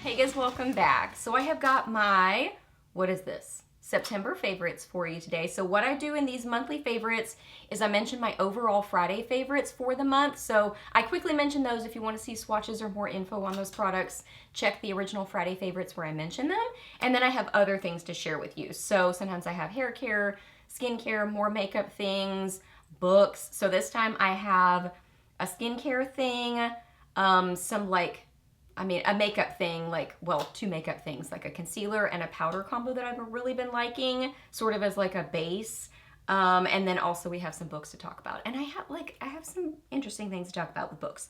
Hey guys, welcome back. So I have got my, what is this? September favorites for you today. So what I do in these monthly favorites is I mention my overall Friday favorites for the month. So I quickly mention those. If you want to see swatches or more info on those products, check the original Friday favorites where I mention them. And then I have other things to share with you. So sometimes I have hair care, skincare, more makeup things, books. So this time I have a skincare thing, a makeup thing, two makeup things, like a concealer and a powder combo that I've really been liking, sort of as like a base. And then also we have some books to talk about. And I have some interesting things to talk about with books.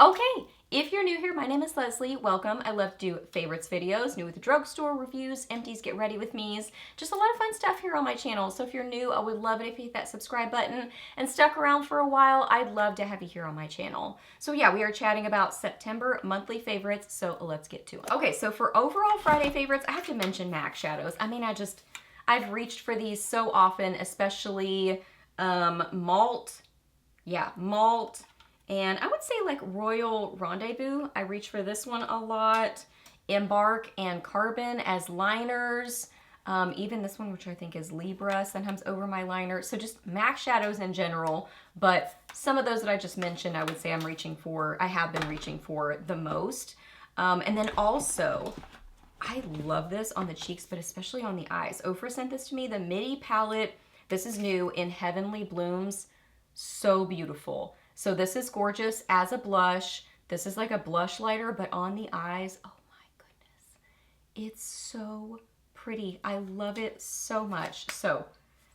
Okay, if you're new here, my name is Leslie. Welcome. I love to do favorites videos, new with the drugstore reviews, empties, get ready with me's. Just a lot of fun stuff here on my channel. So if you're new, I would love it if you hit that subscribe button and stuck around for a while. I'd love to have you here on my channel. So yeah, we are chatting about September monthly favorites. So let's get to it. Okay, so for overall Friday favorites, I have to mention MAC shadows. I mean, I've reached for these so often, especially Malt. Yeah, Malt. And I would say like Royal Rendezvous. I reach for this one a lot. Embark and Carbon as liners. Even this one, which I think is Libra, sometimes over my liner. So just MAC shadows in general. But some of those that I just mentioned, I would say I have been reaching for the most. And then also, I love this on the cheeks, but especially on the eyes. OFRA sent this to me, the Midi palette. This is new in Heavenly Blooms. So beautiful. So this is gorgeous as a blush. This is like a blush lighter, but on the eyes, oh my goodness. It's so pretty. I love it so much. So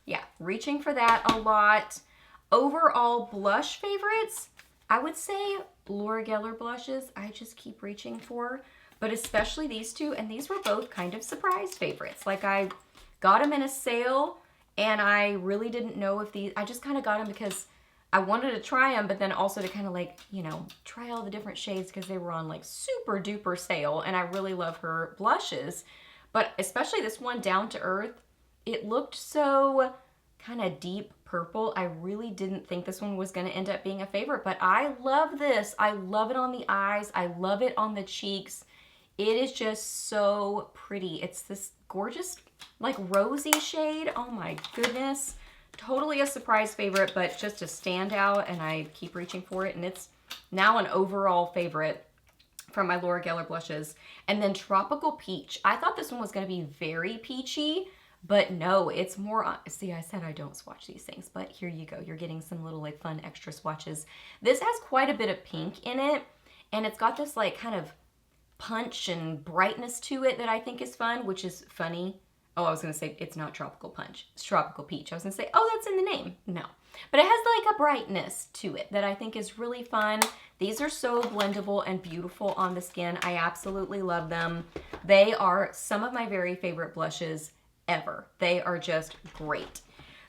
yeah, reaching for that a lot. Overall blush favorites, I would say Laura Geller blushes. I just keep reaching for, but especially these two. And these were both kind of surprise favorites. Like I got them in a sale and I really didn't know if I just kind of got them because I wanted to try them, but then also to kind of like, try all the different shades because they were on like super duper sale. And I really love her blushes, but especially this one, Down to Earth, it looked so kind of deep purple. I really didn't think this one was going to end up being a favorite, but I love this. I love it on the eyes. I love it on the cheeks. It is just so pretty. It's this gorgeous like rosy shade. Oh my goodness. Totally a surprise favorite, but just a standout, and I keep reaching for it, and it's now an overall favorite from my Laura Geller blushes. And then Tropical Peach. I thought this one was going to be very peachy, but no, it's more, see, I said I don't swatch these things, but here you go. You're getting some little like fun extra swatches. This has quite a bit of pink in it, and it's got this like kind of punch and brightness to it that I think is fun, which is funny. Oh, I was going to say it's not Tropical Punch. It's Tropical Peach. I was going to say, oh, that's in the name. No. But it has like a brightness to it that I think is really fun. These are so blendable and beautiful on the skin. I absolutely love them. They are some of my very favorite blushes ever. They are just great.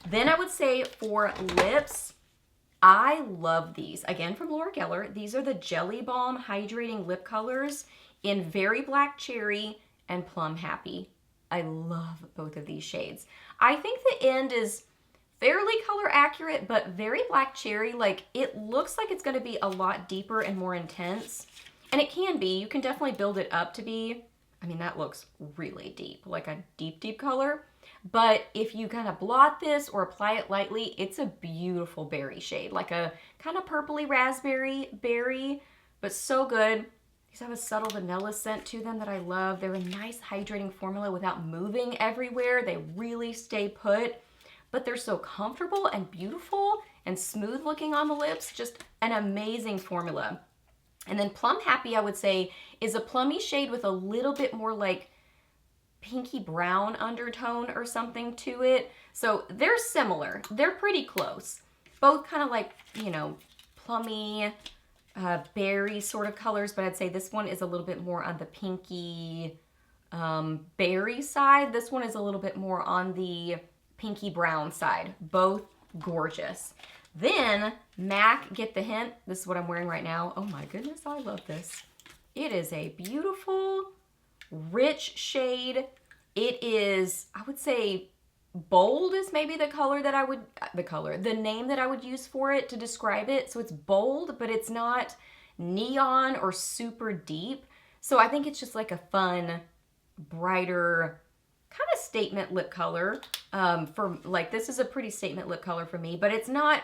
Then I would say for lips, I love these. Again, from Laura Geller. These are the Jelly Balm Hydrating Lip Colors in Very Black Cherry and Plum Happy. I love both of these shades. I think the end is fairly color accurate, but Very Black Cherry, like it looks like it's going to be a lot deeper and more intense. And it can be. You can definitely build it up to be, I mean, that looks really deep, like a deep, deep color. But if you kind of blot this or apply it lightly, it's a beautiful berry shade, like a kind of purpley raspberry berry, but so good. These have a subtle vanilla scent to them that I love. They're a nice hydrating formula without moving everywhere. They really stay put, but they're so comfortable and beautiful and smooth looking on the lips. Just an amazing formula. And then Plum Happy, I would say, is a plummy shade with a little bit more like pinky brown undertone or something to it. So they're similar. They're pretty close. Both kind of like, plummy, berry sort of colors, but I'd say this one is a little bit more on the pinky berry side. This one is a little bit more on the pinky brown side. Both gorgeous. Then MAC, get the hint. This is what I'm wearing right now. Oh my goodness, I love this. It is a beautiful, rich shade. It is, I would say, bold is maybe the color that I would, the name that I would use for it to describe it. So it's bold, but it's not neon or super deep. So I think it's just like a fun, brighter, kind of statement lip color. For like, this is a pretty statement lip color for me, but it's not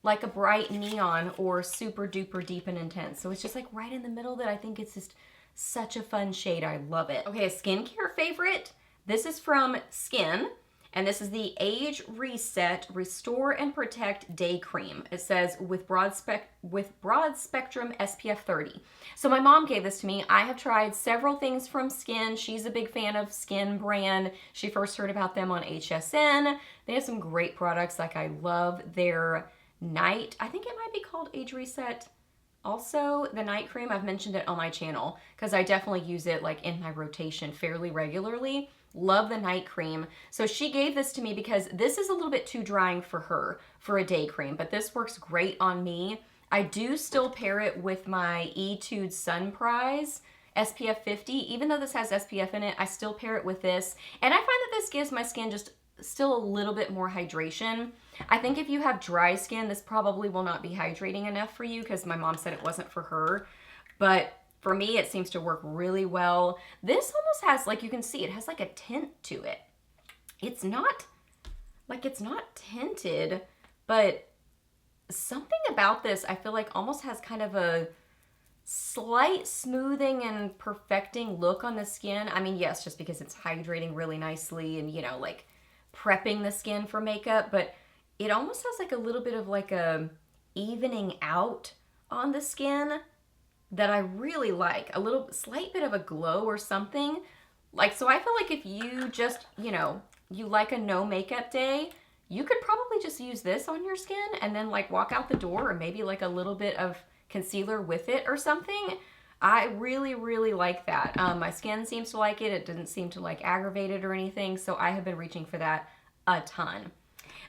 like a bright neon or super duper deep and intense. So it's just like right in the middle that I think it's just such a fun shade. I love it. Okay, a skincare favorite. This is from SKINN, and this is the Age Reset Restore and Protect Day Cream. It says with broad spectrum SPF 30. So my mom gave this to me. I have tried several things from SKINN. She's a big fan of SKINN brand. She first heard about them on HSN. They have some great products. Like, I love their night, I think it might be called Age Reset. Also, the night cream, I've mentioned it on my channel because I definitely use it like in my rotation fairly regularly. Love the night cream. So she gave this to me because this is a little bit too drying for her for a day cream, but this works great on me. I do still pair it with my Etude Sun Prize SPF 50. Even though this has SPF in it, I still pair it with this. And I find that this gives my skin just still a little bit more hydration. I think if you have dry skin, this probably will not be hydrating enough for you because my mom said it wasn't for her. But for me, it seems to work really well. This almost has, like, you can see, it has like a tint to it. It's not tinted, but something about this I feel like almost has kind of a slight smoothing and perfecting look on the skin. I mean, yes, just because it's hydrating really nicely and, you know, like prepping the skin for makeup, but it almost has like a little bit of like a evening out on the skin that I really like. A little slight bit of a glow or something. Like, so I feel like if you just, you know, you like a no makeup day, you could probably just use this on your skin and then like walk out the door, or maybe like a little bit of concealer with it or something. I really, really like that. My skin seems to like it. It didn't seem to like aggravate it or anything. So I have been reaching for that a ton.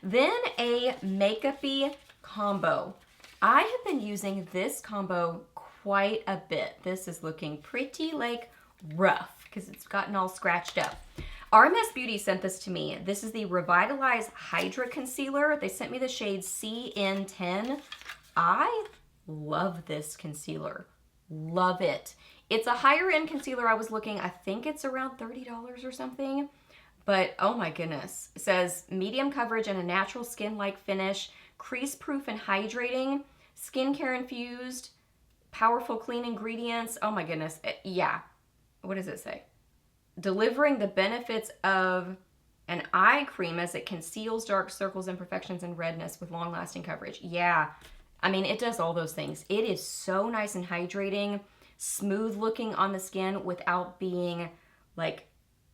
Then a makeup-y combo. I have been using this combo quite a bit. This is looking pretty like rough because it's gotten all scratched up. RMS Beauty sent this to me. This is the Revitalize Hydra Concealer. They sent me the shade CN10. I love this concealer. Love it. It's a higher end concealer. I was looking, I think it's around $30 or something. But oh my goodness. It says medium coverage and a natural skin-like finish, crease proof and hydrating, skincare infused, powerful clean ingredients. Oh my goodness. Yeah. What does it say? Delivering the benefits of an eye cream as it conceals dark circles, imperfections, and redness with long-lasting coverage. Yeah. I mean, it does all those things. It is so nice and hydrating, smooth looking on the skin without being like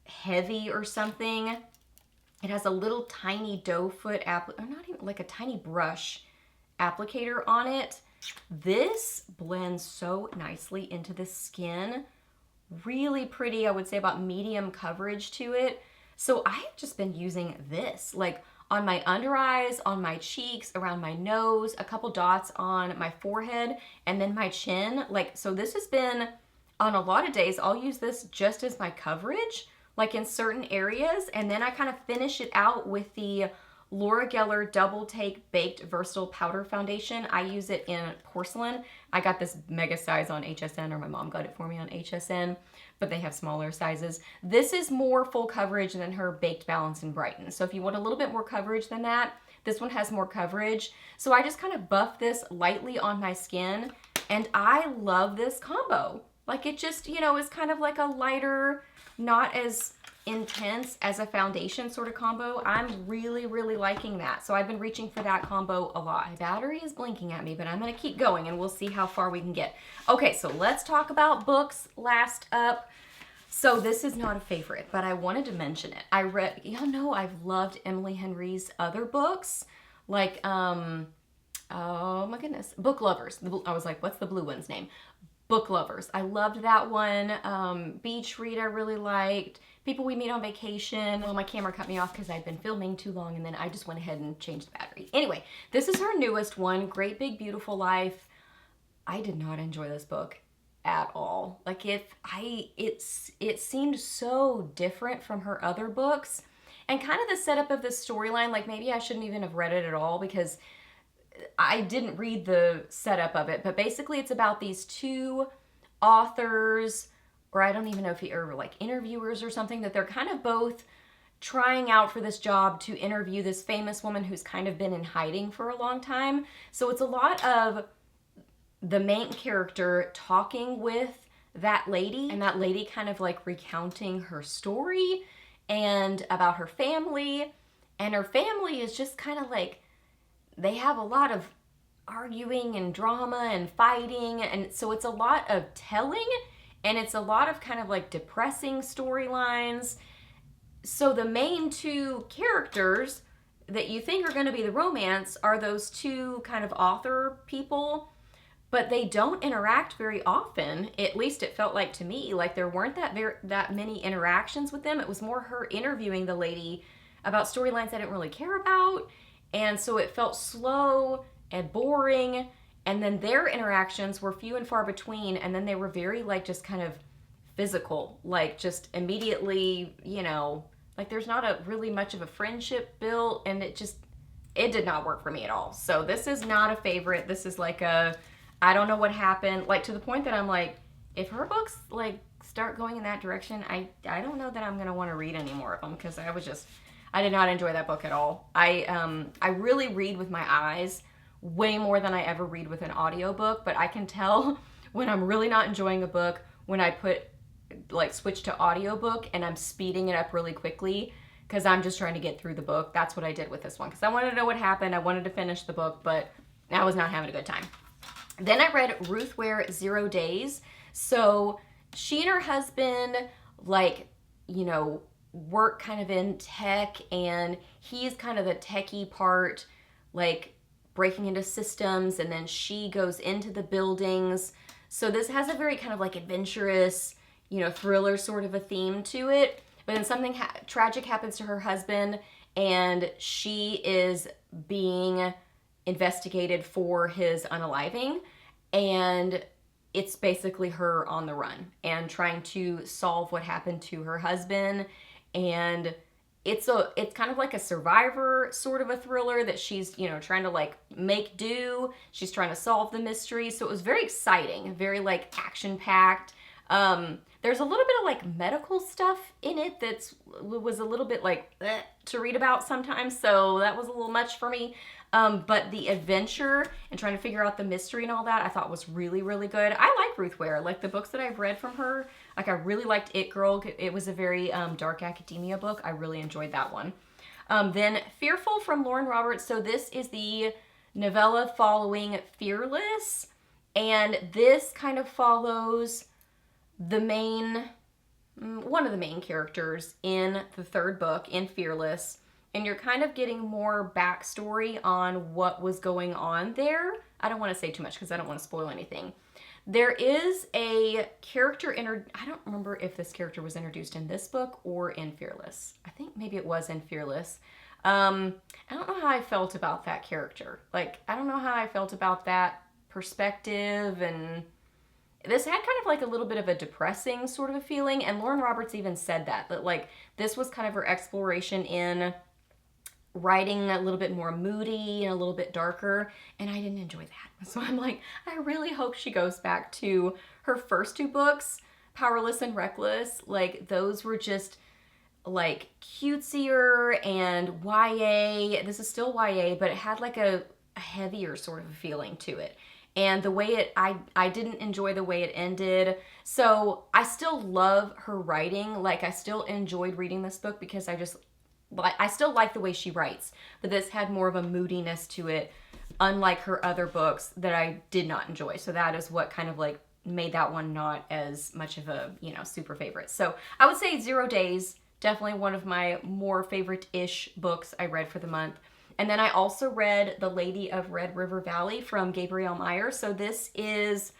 heavy or something. It has a little tiny doe foot or not even like a tiny brush applicator on it. This blends so nicely into the skin. Really pretty. I would say about medium coverage to it. So I have just been using this like on my under eyes, on my cheeks, around my nose, a couple dots on my forehead, and then my chin. Like, so this has been, on a lot of days, I'll use this just as my coverage, like in certain areas, and then I kind of finish it out with the Laura Geller Double Take Baked Versatile Powder Foundation. I use it in porcelain. I got this mega size on HSN, or my mom got it for me on HSN, but they have smaller sizes. This is more full coverage than her Baked Balance and Brighten. So if you want a little bit more coverage than that, this one has more coverage. So I just kind of buff this lightly on my skin, and I love this combo. Like, it just, you know, is kind of like a lighter, not as intense as a foundation sort of combo. I'm really, really liking that. So I've been reaching for that combo a lot. My battery is blinking at me, but I'm going to keep going and we'll see how far we can get. Okay, so let's talk about books last up. So this is not a favorite, but I wanted to mention it. I read, y'all know I've loved Emily Henry's other books, like, oh my goodness, Book Lovers. I was like, what's the blue one's name? Book Lovers. I loved that one. Beach Read I really liked. People We Meet on Vacation. Well, my camera cut me off because I'd been filming too long and then I just went ahead and changed the battery. Anyway, this is her newest one, Great Big Beautiful Life. I did not enjoy this book at all. Like, it seemed so different from her other books, and kind of the setup of the storyline, like maybe I shouldn't even have read it at all because I didn't read the setup of it, but basically it's about these two authors or I don't even know if he are like interviewers or something, that they're kind of both trying out for this job to interview this famous woman who's kind of been in hiding for a long time. So it's a lot of the main character talking with that lady, and that lady kind of like recounting her story and about her family. And her family is just kind of like, they have a lot of arguing and drama and fighting, and so it's a lot of telling, and it's a lot of kind of like depressing storylines. So the main two characters that you think are going to be the romance are those two kind of author people, but they don't interact very often. At least it felt like to me, like there weren't that many interactions with them. It was more her interviewing the lady about storylines I didn't really care about, and so it felt slow and boring. And then their interactions were few and far between, and then they were very like just kind of physical, like just immediately, you know, like there's not a really much of a friendship built, and it did not work for me at all. So this is not a favorite. This is like a, I don't know what happened, like to the point that I'm like, if her books like start going in that direction, I don't know that I'm gonna want to read any more of them, because I did not enjoy that book at all. I really read with my eyes way more than I ever read with an audiobook, but I can tell when I'm really not enjoying a book when I switch to audiobook and I'm speeding it up really quickly because I'm just trying to get through the book. That's what I did with this one, because I wanted to know what happened. I wanted to finish the book, but I was not having a good time. Then I read Ruth Ware 0 Days. So she and her husband, like, you know, work kind of in tech, and he's kind of the techie part, like breaking into systems, and then she goes into the buildings. So this has a very kind of like adventurous, you know, thriller sort of a theme to it. But then something tragic happens to her husband, and she is being investigated for his unaliving, and it's basically her on the run and trying to solve what happened to her husband. And it's kind of like a Survivor sort of a thriller that she's, you know, trying to like make do. She's trying to solve the mystery. So it was very exciting, very like action packed. There's a little bit of like medical stuff in it was a little bit like to read about sometimes. So that was a little much for me. But the adventure and trying to figure out the mystery and all that, I thought was really, really good. I like Ruth Ware. Like the books that I've read from her, like I really liked It Girl. It was a very dark academia book. I really enjoyed that one. Then Fearful from Lauren Roberts. So this is the novella following Fearless. And this kind of follows one of the main characters in the third book, in Fearless. And you're kind of getting more backstory on what was going on there. I don't want to say too much because I don't want to spoil anything. There is a character, I don't remember if this character was introduced in this book or in Fearless. I think maybe it was in Fearless. I don't know how I felt about that character. Like, I don't know how I felt about that perspective, and this had kind of like a little bit of a depressing sort of a feeling, and Lauren Roberts even said that like this was kind of her exploration in writing a little bit more moody and a little bit darker, and I didn't enjoy that. So I'm like, I really hope she goes back to her first two books, Powerless and Reckless. Like those were just like cutesier and YA. This is still YA, but it had like a heavier sort of feeling to it. And the way I didn't enjoy the way it ended. So I still love her writing. Like I still enjoyed reading this book because I still like the way she writes, but this had more of a moodiness to it, unlike her other books that I did not enjoy. So that is what kind of like made that one not as much of a, you know, super favorite. So I would say 0 Days, definitely one of my more favorite-ish books I read for the month. And then I also read The Lady of Red River Valley from Gabrielle Meyer. So this is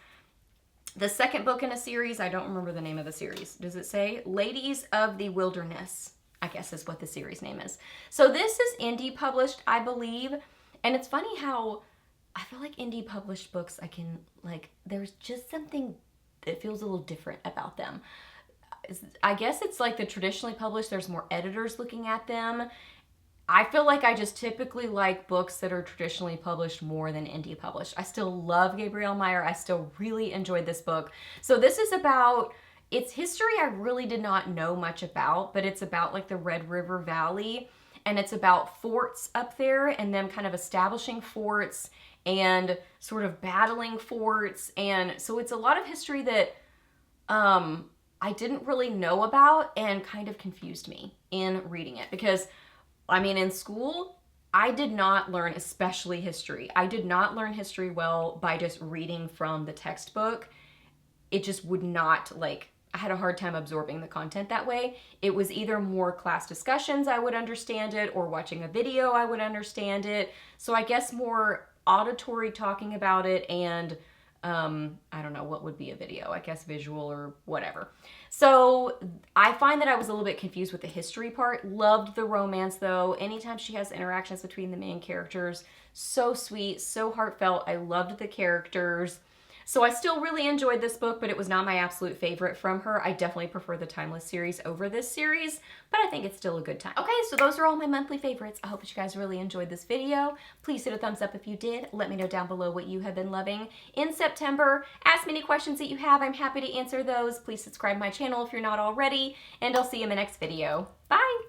the second book in a series. I don't remember the name of the series. Does it say? Ladies of the Wilderness, I guess is what the series name is. So this is indie published, I believe. And it's funny how I feel like indie published books, there's just something that feels a little different about them. I guess it's like the traditionally published, there's more editors looking at them. I feel like I just typically like books that are traditionally published more than indie published. I still love Gabrielle Meyer. I still really enjoyed this book. So this is about its history I really did not know much about, but it's about like the Red River Valley, and it's about forts up there and them kind of establishing forts and sort of battling forts. And so it's a lot of history that I didn't really know about and kind of confused me in reading it. Because, I mean, in school, I did not learn, especially history. I did not learn history well by just reading from the textbook. It just would not, like, I had a hard time absorbing the content that way. It was either more class discussions I would understand it, or watching a video I would understand it. So I guess more auditory talking about it, and I don't know what would be a video, I guess visual or whatever. So I find that I was a little bit confused with the history part. Loved the romance though. Anytime she has interactions between the main characters, so sweet, so heartfelt. I loved the characters. So I still really enjoyed this book, but it was not my absolute favorite from her. I definitely prefer the Timeless series over this series, but I think it's still a good time. Okay, so those are all my monthly favorites. I hope that you guys really enjoyed this video. Please hit a thumbs up if you did. Let me know down below what you have been loving in September. Ask me any questions that you have. I'm happy to answer those. Please subscribe to my channel if you're not already, and I'll see you in my next video. Bye!